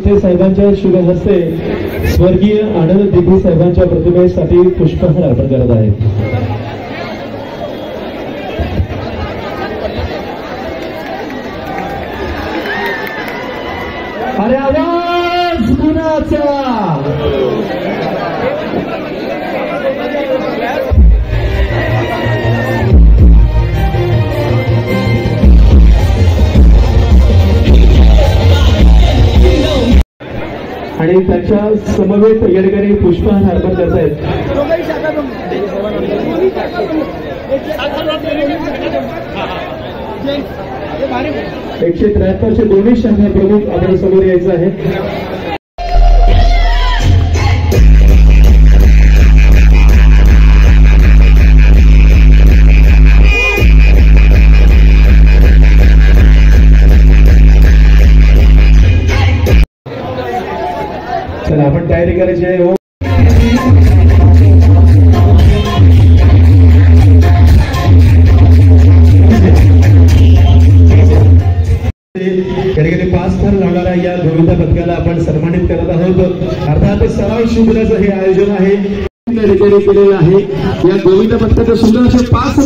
चित्ते साहेबांच्या शुभ हस्ते स्वर्गीय आनंद दिघे साहेबांच्या प्रतिमेसाठी पुष्पहार अर्पण करत आहेत। अरे आवाज कुणाचा? आणि त्याच्या समवेत या ठिकाणी पुष्पहार अर्पण करतायत। 173चे दोन्ही शाखा प्रमुख आपण समोर यायचं आहे। चला आपण तयारी करायची आहे। हो पाच थर लावणाऱ्या या गोविंदा पथकाला आपण सन्मानित करत आहोत। अर्थात सराव शिबिराचं हे आयोजन आहे केलेलं आहे। या गोविंदा पथकाचे सुंदर असे 5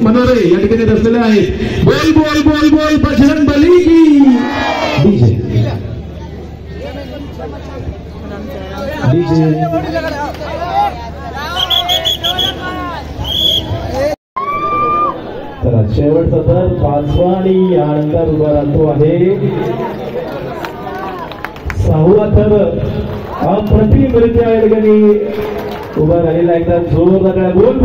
मनोरे या ठिकाणी रचलेले आहेत। बोल बोल बोल बोल बजरंग बली की डीजे चला शेवटचा तर 5वा आणि यानंतर उभा राहतो आहे 6वा थर अप्रतिमरित्या या ठिकाणी उभा राहिलेला एकदा जोर लागला। बोल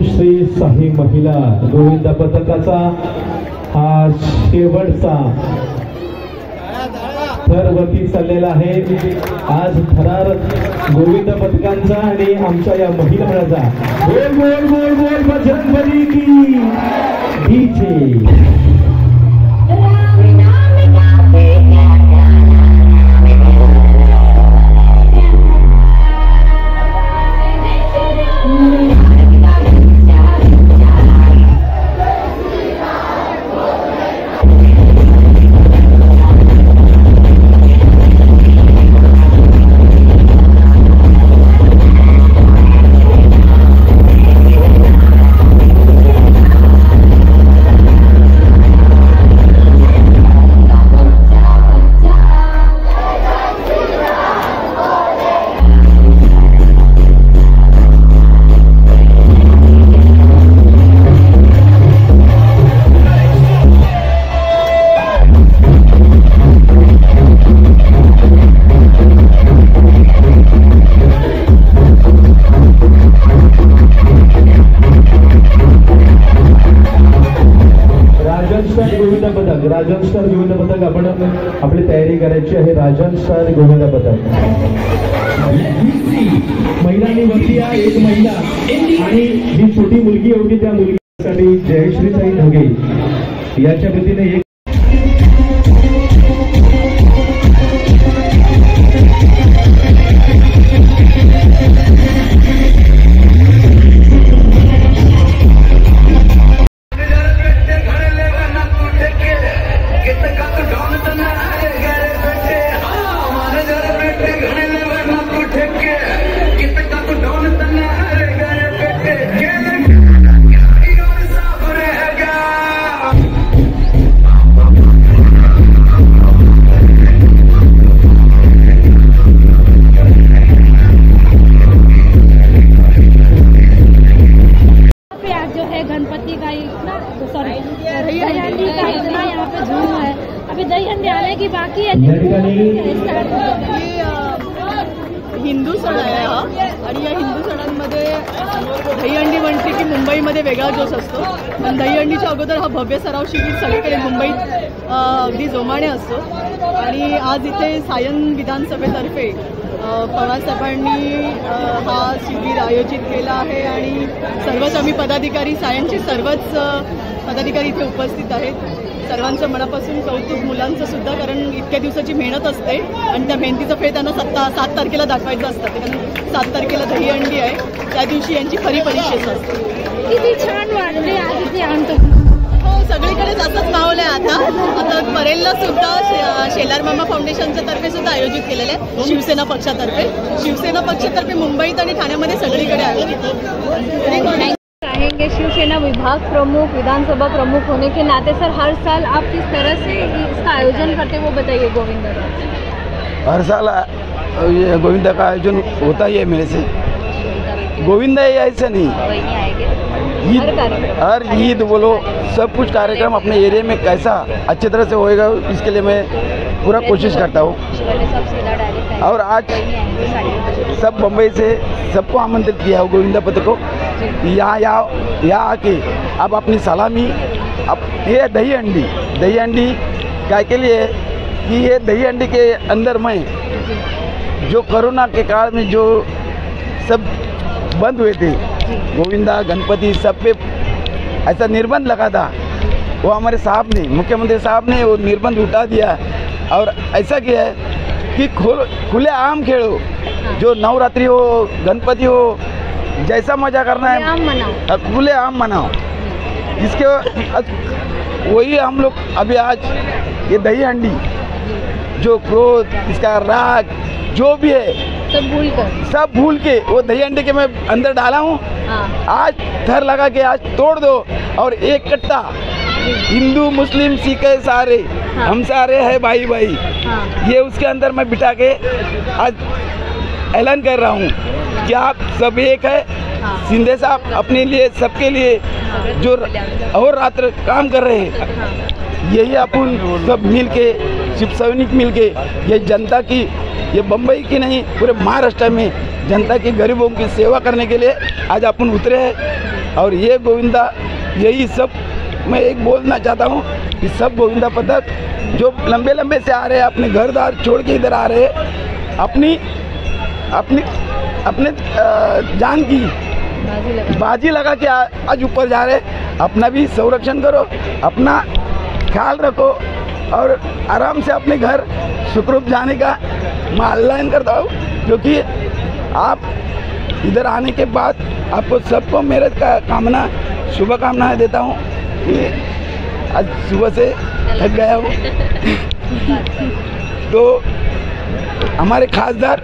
श्री साई महिला गोविंदा पथकाचा हा शेवटचा थरवरती चाललेला आहे। आज थरार गोविंदा पथकांचा आणि आमच्या या महिला मंडळाचा बोल बोल बोल बोल बजरंग बली की डीजे राजन स्टार गोविंदा पथक आपण आपली तयारी करायची आहे। राजन स्टार गोविंदा पथक महिलांनी वरती या एक महिला आणि जी छोटी मुलगी होती त्या मुलगीसाठी जयश्रीताई ढोगे याच्या वतीने एक गणपति का इतना दहीहंडी का इतना यहाँ पे झूम है। अभी दहीहंडी आने की बाकी है। हिंदू सण आहे हा आणि या हिंदू सणांमध्ये दहीहंडी म्हटली की मुंबईमध्ये वेगळा जोश असतो। पण दहीहंडीच्या अगोदर हा भव्य सराव शिबिर सगळीकडे मुंबईत अगदी जोमाने असतो. आणि आज इथे सायन विधानसभेतर्फे पवारसाहेबांनी हा शिबिर आयोजित केला आहे आणि सर्वच आम्ही पदाधिकारी सायनचे सर्वच पदाधिकारी इथे उपस्थित आहेत. सर्वांचं मनापासून कौतुक, मुलांचं सुद्धा, कारण इतक्या दिवसाची मेहनत असते आणि त्या मेहनतीचं फेळ त्यांना 7 तारखेला दाखवायचं असतं. कारण 7 तारखेला दहीहंडी आहे, त्या दिवशी यांची खरी परीक्षेच असते. किती छान वाटले आज इथे आणतो. हो, सगळीकडेच असंच माहोल आहे. आता परेलला सुद्धा शेलार मामा फाउंडेशनच्या तर्फे सुद्धा आयोजित केलेले आहे. शिवसेना पक्षातर्फे मुंबईत आणि ठाण्यामध्ये सगळीकडे आयोजित. चाहेंगे शिवसेना विभाग प्रमुख, विधानसभा प्रमुख होने के नाते सर हर साल आप किस तरह से इसका आयोजन करते वो बताइए. गोविंदा हर साल ये गोविंदा का आयोजन होता ही है मेरे से. गोविंदा ये ऐसा नहीं, हर ईद बोलो सब कुछ कार्यक्रम अपने एरिया में कैसा अच्छी तरह से होएगा, इसके लिए मैं पूरा कोशिश करता हूँ. और आज सब बम्बई से सबको आमंत्रित किया हो गोविंदा पथ को. यहाँ आके आप अपनी सलामी, ये दही हंडी काय के लिए कि ये दही हंडी के अंदर में जो कोरोना के काल में जो सब बंद हुए थे, गोविंदा गणपति सब पे ऐसा निर्बंध लगा था, वो हमारे साहब ने, मुख्यमंत्री साहब ने वो निर्बंध उठा दिया और ऐसा किया है कि खुले आम खेलो, जो नवरात्रि हो, गणपति हो, जैसा मजा करना है खुले आम मनाओ. इसके वही हम लोग अभी आज ये दही हंडी, जो क्रोध, इसका राग जो भी है सब भूल के वो दही हंडी के मैं अंदर डाला हूँ. आज थर लगा के आज तोड़ दो और एक कट्टा हिंदू मुस्लिम सिख सारे हम सारे हैं भाई भाई. ये उसके अंदर मैं बिठा के आज ऐलान कर रहा हूँ कि आप सब एक है. शिंदे साहब अपने लिए, सबके लिए जो और रात्र काम कर रहे हैं, यही अपन सब मिल के, शिव सैनिक मिल के, ये जनता की, ये बम्बई की नहीं पूरे महाराष्ट्र में जनता की गरीबों की सेवा करने के लिए आज अपन उतरे हैं. और ये गोविंदा, यही सब मैं एक बोलना चाहता हूँ कि सब गोविंदा पथक जो लंबे लंबे से आ रहे हैं, अपने घर द्वार छोड़ के इधर आ रहे हैं, अपने जान की बाजी लगा के आज ऊपर जा रहे. अपना भी संरक्षण करो, अपना ख्याल रखो और आराम से अपने घर सुखरूप जाने का मैं आह्वान करता हूँ. क्योंकि आप इधर आने के बाद आपको सबको मेरे कामना शुभकामनाएं देता हूँ. आज सुबह से थक गया हूँ तो हमारे खासदार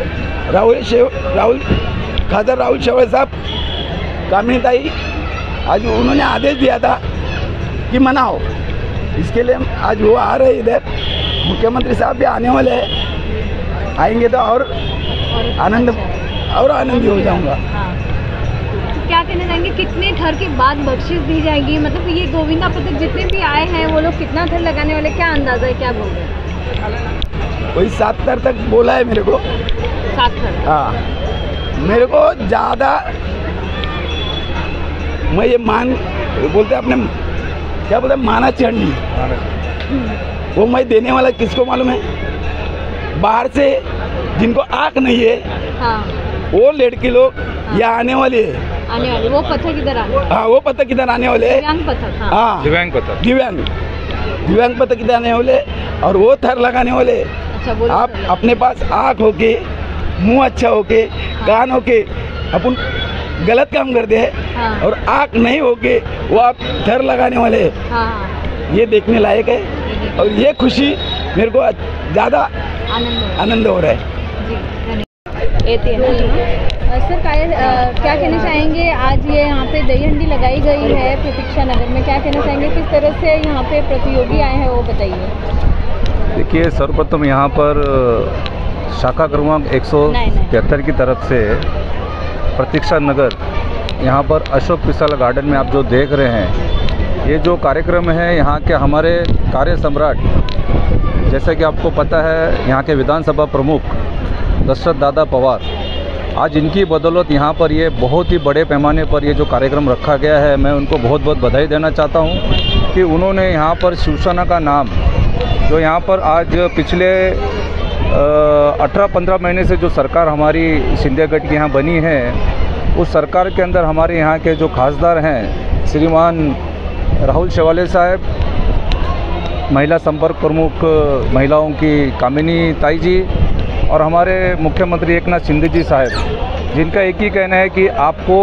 राहुल शेवाळे साहब, कामिनीताई, आज उन्होंने आदेश दिया था कि मनाओ. इसके लिए आज वो आ रहे इधर. मुख्यमंत्री साहब भी आने वाले हैं, आएंगे तो और आनंदी हो जाऊंगा. क्या कहना चाहेंगे, कितने थर के बाद बख्शिश दी जाएगी? मतलब ये गोविंदा पथक जितने भी आए हैं वो लोग कितना थर लगाने वाले, क्या अंदाजा है, क्या बोल रहे हैं? वही 7 थर तक बोला है मेरे को. 7 थर? हाँ, मेरे को ज़्यादा मैं ये बोलते अपने क्या बोलते माना चंडी, वो मैं देने वाला किसको मालूम है? बाहर से जिनको आँख नहीं है, हाँ, वो लड़के लोग यहाँ आने वाले हैं. आने वाले वो पथक इधर आने, हाँ वो पथक इधर आने वाले हैं. दिव्यांग पथक, हाँ दिव्यांग पथक इधर आने वाले और वो थर लगाने वाले. अच्छा, आप अपने पास आँख होके, मुंह अच्छा होके, कान होके अपन गलत काम करते हैं, हाँ, और आँख नहीं होके वो आप थर लगाने वाले हैं. हाँ, ये देखने लायक है और ये खुशी मेरे को ज़्यादा आनंद हो रहा है. सर क्या कहना चाहेंगे, आज ये यहाँ पे दही हंडी लगाई गई है प्रतीक्षा नगर में, क्या कहना चाहेंगे, किस तरह से यहाँ पे प्रतियोगी आए हैं वो बताइए. देखिए, सर्वप्रथम यहाँ पर शाखा क्रमांक 173 की तरफ से प्रतीक्षा नगर, यहाँ पर अशोक पिसाला गार्डन में आप जो देख रहे हैं, ये जो कार्यक्रम है यहाँ के हमारे कार्य सम्राट, जैसा कि आपको पता है, यहाँ के विधानसभा प्रमुख दशरथ दादा पवार, आज इनकी बदौलत यहाँ पर ये बहुत ही बड़े पैमाने पर ये जो कार्यक्रम रखा गया है, मैं उनको बहुत बहुत बधाई देना चाहता हूँ कि उन्होंने यहाँ पर शिवसेना का नाम जो यहाँ पर आज पिछले 18-15 महीने से जो सरकार हमारी शिंदे गठ की यहाँ बनी है, उस सरकार के अंदर हमारे यहाँ के जो खासदार हैं श्रीमान राहुल शेवाले साहब, महिला संपर्क प्रमुख महिलाओं की कामिनी ताई जी और हमारे मुख्यमंत्री एकनाथ शिंदे जी साहब, जिनका एक ही कहना है कि आपको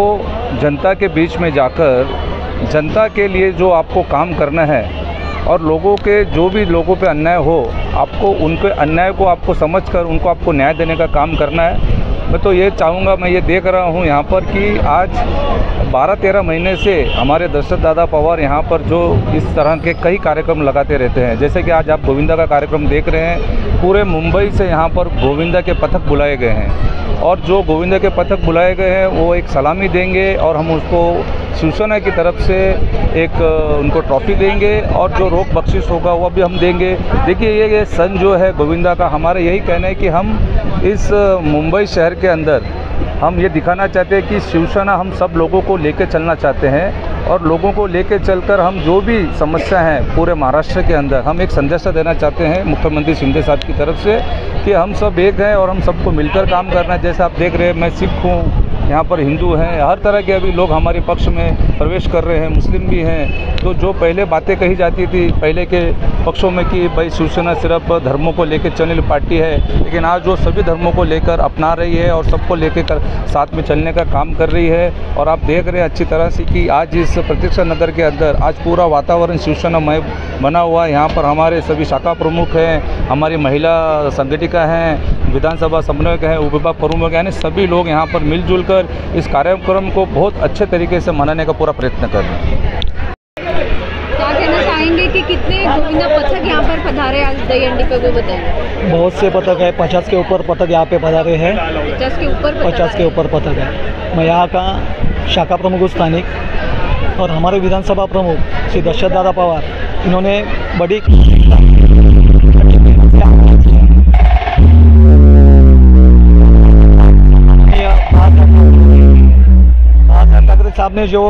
जनता के बीच में जाकर जनता के लिए जो आपको काम करना है और लोगों के जो भी लोगों पे अन्याय हो, आपको उनके अन्याय को आपको समझकर उनको आपको न्याय देने का काम करना है। मैं तो ये चाहूँगा, मैं ये देख रहा हूँ यहाँ पर कि आज 12-13 महीने से हमारे दशरथ दादा पवार यहाँ पर जो इस तरह के कई कार्यक्रम लगाते रहते हैं, जैसे कि आज आप गोविंदा का कार्यक्रम देख रहे हैं। पूरे मुंबई से यहाँ पर गोविंदा के पथक बुलाए गए हैं और जो गोविंदा के पथक बुलाए गए हैं वो एक सलामी देंगे और हम उसको शिवसेना की तरफ से एक उनको ट्रॉफी देंगे और जो रोक बख्शिश होगा वो भी हम देंगे। देखिए ये सन जो है गोविंदा का, हमारा यही कहना है कि हम इस मुंबई शहर के अंदर हम ये दिखाना चाहते हैं कि शिवसेना हम सब लोगों को लेकर चलना चाहते हैं और लोगों को लेकर चलकर हम जो भी समस्या हैं पूरे महाराष्ट्र के अंदर हम एक संदेश देना चाहते हैं मुख्यमंत्री शिंदे साहब की तरफ से कि हम सब एक हैं और हम सबको मिलकर काम करना है। जैसे आप देख रहे हैं, मैं सिख हूँ, यहाँ पर हिंदू हैं, हर तरह के अभी लोग हमारे पक्ष में प्रवेश कर रहे हैं, मुस्लिम भी हैं। तो जो पहले बातें कही जाती थी पहले के पक्षों में कि भाई शिवसेना सिर्फ धर्मों को लेकर चलने वाली पार्टी है, लेकिन आज वो सभी धर्मों को लेकर अपना रही है और सबको लेकर साथ में चलने का काम कर रही है। और आप देख रहे हैं अच्छी तरह से कि आज इस प्रतीक्षा नगर के अंदर आज पूरा वातावरण शिवसेनामय बना हुआ है। यहाँ पर हमारे सभी शाखा प्रमुख हैं, हमारी महिला संगठिका हैं, विधानसभा समन्वयक हैं, उपविभाग प्रमुख हैं, यानी सभी लोग यहाँ पर मिलजुल कर इस कार्यक्रम को बहुत अच्छे तरीके से मनाने का पूरा प्रयत्न कर रहे हैं। क्या कहना चाहेंगे कि कितने गोविंदा पथक यहाँ पर पधारे आज दहीहंडी पे, वो बताइए। बहुत से पथक है, 50 के ऊपर पथक यहाँ पे पधारे हैं। 50 के ऊपर 50 के ऊपर पथक है। मैं यहाँ का शाखा प्रमुख स्थानिक और हमारे विधानसभा प्रमुख श्री दशरथ दादा पवार, इन्होंने बड़ी साहब ने जो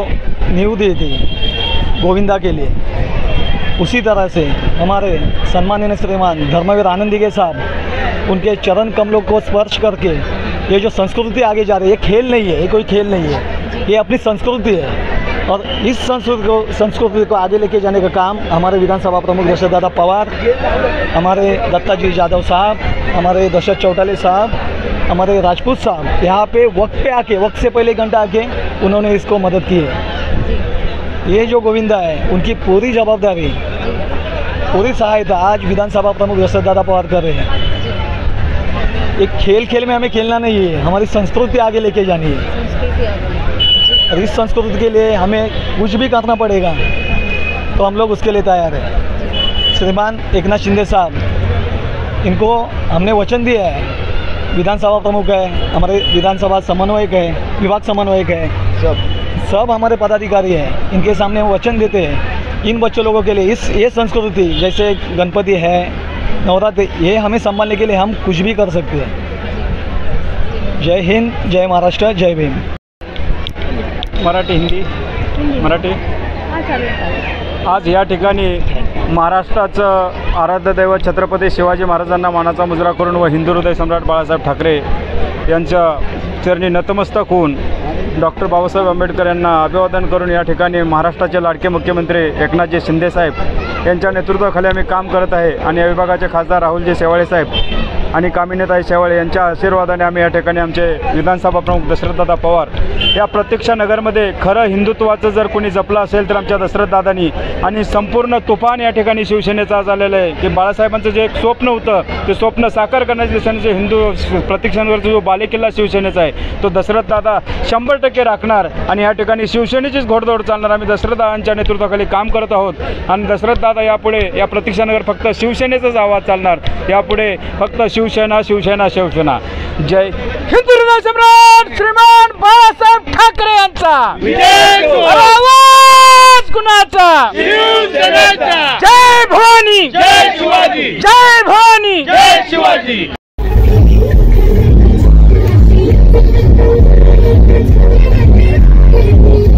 नींव दी थी गोविंदा के लिए, उसी तरह से हमारे सम्माननीय श्रीमान धर्मवीर आनंदी साहब उनके चरण कमलों को स्पर्श करके ये जो संस्कृति आगे जा रही है, ये खेल नहीं है, ये कोई खेल नहीं है, ये अपनी संस्कृति है। और इस संस्कृति को आगे लेके जाने का काम हमारे विधानसभा प्रमुख दशरथ दादा पवार, हमारे दत्ताजी यादव साहब, हमारे दशरथ चौटाले साहब, हमारे राजपूत साहब यहाँ पे वक्त से पहले घंटा आके उन्होंने इसको मदद की है। ये जो गोविंदा है उनकी पूरी जवाबदारी, पूरी सहायता आज विधानसभा प्रमुख दशरथ दादा पवार कर रहे हैं। एक खेल में हमें खेलना नहीं है, हमारी संस्कृति आगे लेके जानी है और इस संस्कृति के लिए हमें कुछ भी करना पड़ेगा तो हम लोग उसके लिए तैयार हैं। श्रीमान एकनाथ शिंदे साहब, इनको हमने वचन दिया है, विधानसभा प्रमुख है, हमारे विधानसभा समन्वयक है, विभाग समन्वयक है, सब हमारे पदाधिकारी हैं, इनके सामने वचन देते हैं इन बच्चों लोगों के लिए ये संस्कृति जैसे गणपति है, नवरात्रि, ये हमें संभालने के लिए हम कुछ भी कर सकते हैं। जय हिंद, जय महाराष्ट्र, जय भीम। मराठी हिंदी मराठी आज या ठिकाणी महाराष्ट्राचं आराध्य दैवत छत्रपती शिवाजी महाराजांना मानाचा मुजरा करून व हिंदू हृदय सम्राट बाळासाहेब ठाकरे यांच्या चरणी नतमस्तक होऊन डॉक्टर बाबासाहेब आंबेडकर यांना अभिवादन करून या ठिकाणी महाराष्ट्राचे लाडके मुख्यमंत्री एकनाथजी शिंदे साहेब यांच्या नेतृत्वाखाली आम्ही काम करत आहे आणि या विभागाचे खासदार राहुलजी शेवाळे साहेब आणि कामिनीताई शेवाळे यांच्या आशीर्वादाने आम्ही या ठिकाणी आमचे विधानसभा प्रमुख दशरथदादा पवार या प्रतीक्षा नगरमध्ये खरं हिंदुत्वाचं जर कोणी जपलं असेल तर आमच्या दशरथदादांनी आणि संपूर्ण तुफान या ठिकाणी शिवसेनेचा आज आलेलं आहे की बाळासाहेबांचं जे एक स्वप्न होतं ते स्वप्न साकार करण्याच्या दिशेने जे हिंदू प्रतीक्षा नगरचा जो बालेकिल्ला शिवसेनेचा आहे तो दशरथदादा 100% राखणार आणि या ठिकाणी शिवसेनेचीच घोडदौड चालणार। आम्ही दशरथदादांच्या नेतृत्वाखाली काम करत आहोत आणि दशरथदादा यापुढे या प्रतीक्षा नगर फक्त शिवसेनेचाच आवाज चालणार, यापुढे फक्त शिवसेना शिवसेना शिवसेना। जय हिंद हृदय सम्राट श्रीमान बाळासाहेब ठाकरे यांचा आवाज कुणाचा? शिवसेनेचा। जय भवानी, जय शिवाजी, जय भवानी, जय शिवाजी। Thank you.